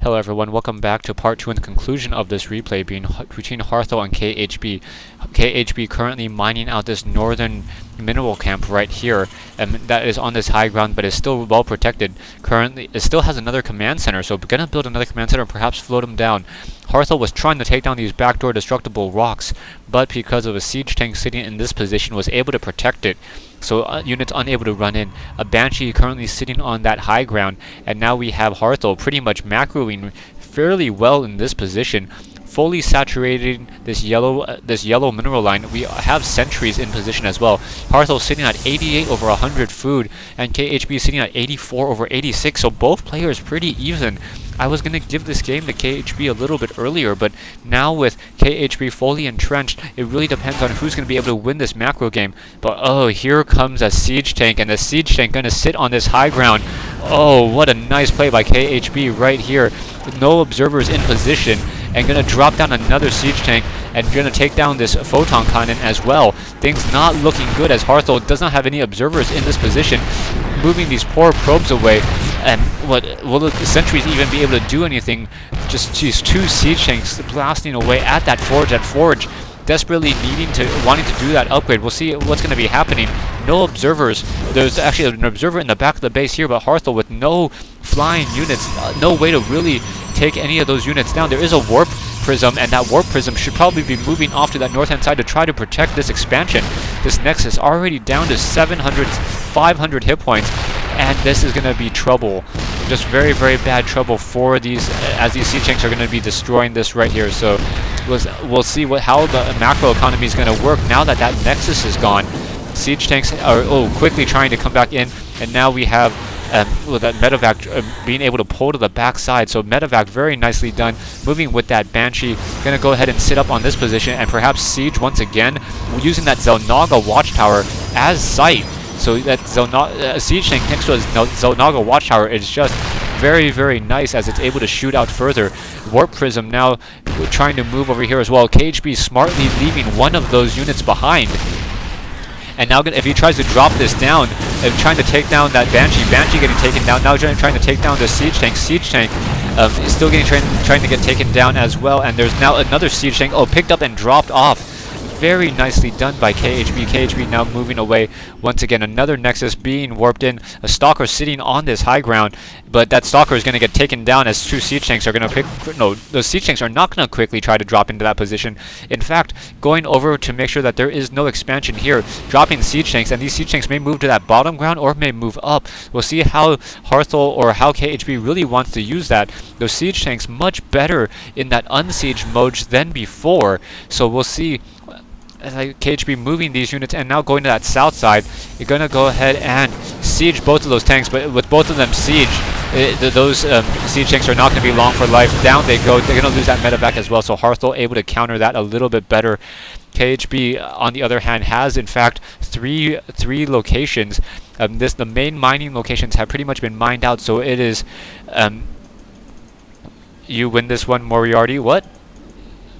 Hello everyone, welcome back to part 2 and the conclusion of this replay between Harthal and KHB. KHB currently mining out this northern mineral camp right here, and that is on this high ground but is still well protected. Currently, it still has another command center, so we're gonna build another command center and perhaps float them down. Harthal was trying to take down these backdoor destructible rocks, but because of a siege tank sitting in this position was able to protect it. So units unable to run in. A Banshee currently sitting on that high ground, and now we have Harthal pretty much macroing fairly well in this position, fully saturating this yellow mineral line. We have sentries in position as well. Harthal sitting at 88 over 100 food, and KHB sitting at 84 over 86. So both players pretty even. I was going to give this game to KHB a little bit earlier, but now with KHB fully entrenched, it really depends on who's going to be able to win this macro game. But oh, here comes a siege tank, and the siege tank going to sit on this high ground. Oh, what a nice play by KHB right here. No observers in position, and going to drop down another siege tank, and going to take down this photon cannon as well. Things not looking good as Harthal does not have any observers in this position, moving these poor probes away. And will the sentries even be able to do anything? Just these two siege tanks blasting away at that forge, desperately wanting to do that upgrade. We'll see what's going to be happening. No observers. There's actually an observer in the back of the base here, but Harthal with no flying units, no way to really take any of those units down. There is a warp prism, and that warp prism should probably be moving off to that north-hand side to try to protect this expansion. This Nexus already down to 500 hit points, and this is going to be trouble. Just very, very bad trouble for these, as these siege tanks are going to be destroying this right here. So we'll see how the macro economy is going to work now that that Nexus is gone. Siege tanks are quickly trying to come back in, and now we have with that medevac being able to pull to the back side. So medevac very nicely done, moving with that Banshee. Gonna go ahead and sit up on this position and perhaps siege once again, using that Zelnaga watchtower as sight. So that siege tank next to a Zelnaga watchtower is just very, very nice as it's able to shoot out further. Warp prism now trying to move over here as well. KHB smartly leaving one of those units behind. And now if he tries to drop this down, trying to take down that Banshee getting taken down, now trying to take down the siege tank is still getting trying to get taken down as well, and there's now another siege tank, picked up and dropped off. Very nicely done by KHB. KHB now moving away once again. Another Nexus being warped in. A Stalker sitting on this high ground, but that Stalker is going to get taken down as two siege tanks are going to those siege tanks are not going to quickly try to drop into that position. In fact, going over to make sure that there is no expansion here, dropping siege tanks, and these siege tanks may move to that bottom ground or may move up. We'll see how Harthal or how KHB really wants to use that. Those siege tanks much better in that unsiege mode than before. So we'll see. Like KHB moving these units and now going to that south side. You're going to go ahead and siege both of those tanks, but with both of them siege, those siege tanks are not going to be long for life. Down they go. They're going to lose that medevac as well, so Harthal able to counter that a little bit better. KHB, on the other hand, has in fact three locations. The main mining locations have pretty much been mined out, so it is you win this one, Moriarty. What?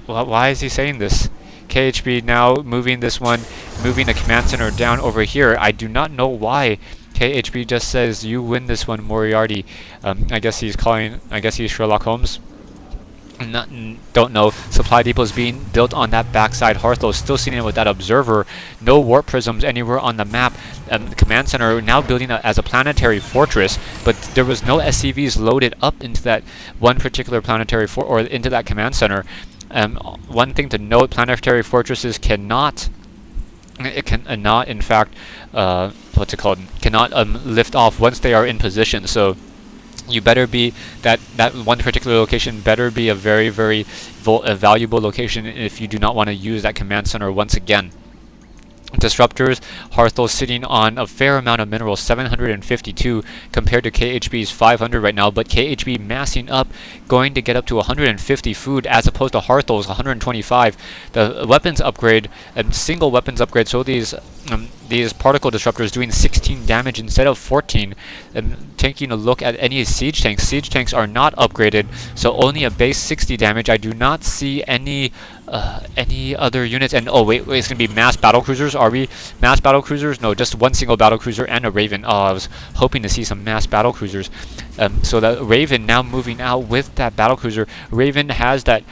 Why is he saying this? KHB now moving this one, moving the command center down over here. I do not know why KHB just says you win this one, Moriarty. I guess he's Sherlock Holmes. Don't know. Supply depots being built on that backside. Harthal still sitting in with that observer. No warp prisms anywhere on the map. The command center now building as a planetary fortress, but there was no SCVs loaded up into that one particular planetary or into that command center. One thing to note: planetary fortresses cannot in fact cannot lift off once they are in position. So you better be that one particular location better be a very, very valuable location if you do not want to use that command center once again. Disruptors, Harthal sitting on a fair amount of minerals, 752 compared to KHB's 500 right now, but KHB massing up, going to get up to 150 food as opposed to Harthal's 125. The weapons upgrade, single weapons upgrade, so these particle disruptors doing 16 damage instead of 14. Taking a look at any siege tanks are not upgraded, so only a base 60 damage. I do not see any other units. And wait, it's gonna be mass battle cruisers. Are we mass battle cruisers? No, just one single battle cruiser and a Ravine. I was hoping to see some mass battle cruisers. So that Ravine now moving out with that battlecruiser. Ravine has that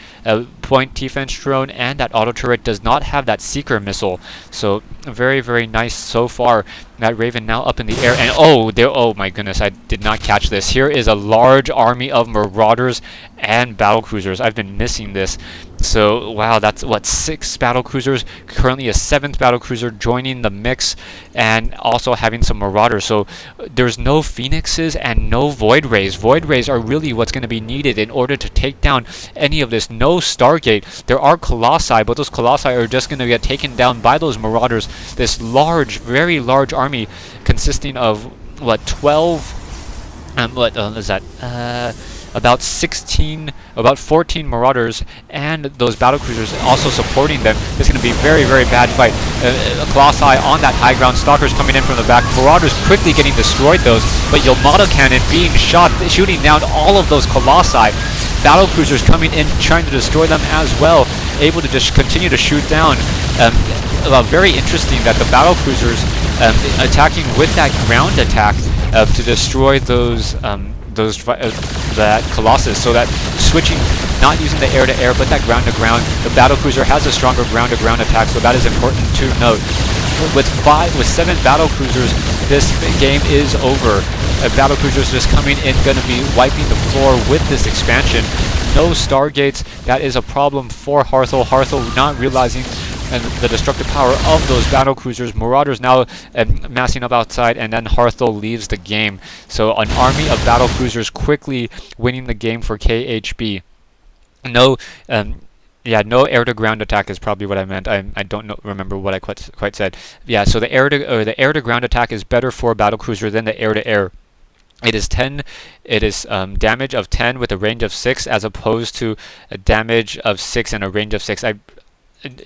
point defense drone, and that auto turret does not have that seeker missile. So very, very nice so far. That Ravine now up in the air, and oh my goodness, I did not catch this. Here is a large army of marauders and battlecruisers. I've been missing this. So wow, that's what, 6 battlecruisers, currently a 7th battlecruiser joining the mix, and also having some marauders. So there's no phoenixes and no void rays. Void rays are really what's going to be needed in order to take down any of this. No Stargate. There are colossi, but those colossi are just going to get taken down by those marauders. This large, very large army consisting of what, 12 what is that, about 14 marauders, and those battlecruisers also supporting them. It's going to be very, very bad fight. Colossi on that high ground, stalkers coming in from the back, marauders quickly getting destroyed those, but Yamato cannon being shot, shooting down all of those colossi. Battlecruisers coming in, trying to destroy them as well, able to just continue to shoot down. Very interesting that the battlecruisers attacking with that ground attack to destroy those that Colossus, so that switching, not using the air-to-air, but that ground-to-ground. The battlecruiser has a stronger ground-to-ground attack, so that is important to note. With 7 battlecruisers, this game is over. Battlecruisers just coming in, going to be wiping the floor with this expansion. No Stargates, that is a problem for Harthal. Harthal not realizing the destructive power of those battlecruisers. Marauders now massing up outside, and then Harthal leaves the game. So an army of battlecruisers quickly winning the game for KHB. No, no air-to-ground attack is probably what I meant. I don't remember what I quite said. Yeah, so the air-to-ground attack is better for battlecruiser than the air-to-air. It is damage of 10 with a range of 6, as opposed to a damage of 6 and a range of 6.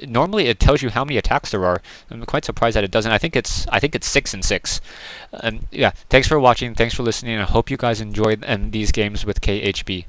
Normally it tells you how many attacks there are. I'm quite surprised that it doesn't. I think it's 6 and 6. Yeah, thanks for watching. Thanks for listening. I hope you guys enjoyed these games with KHB.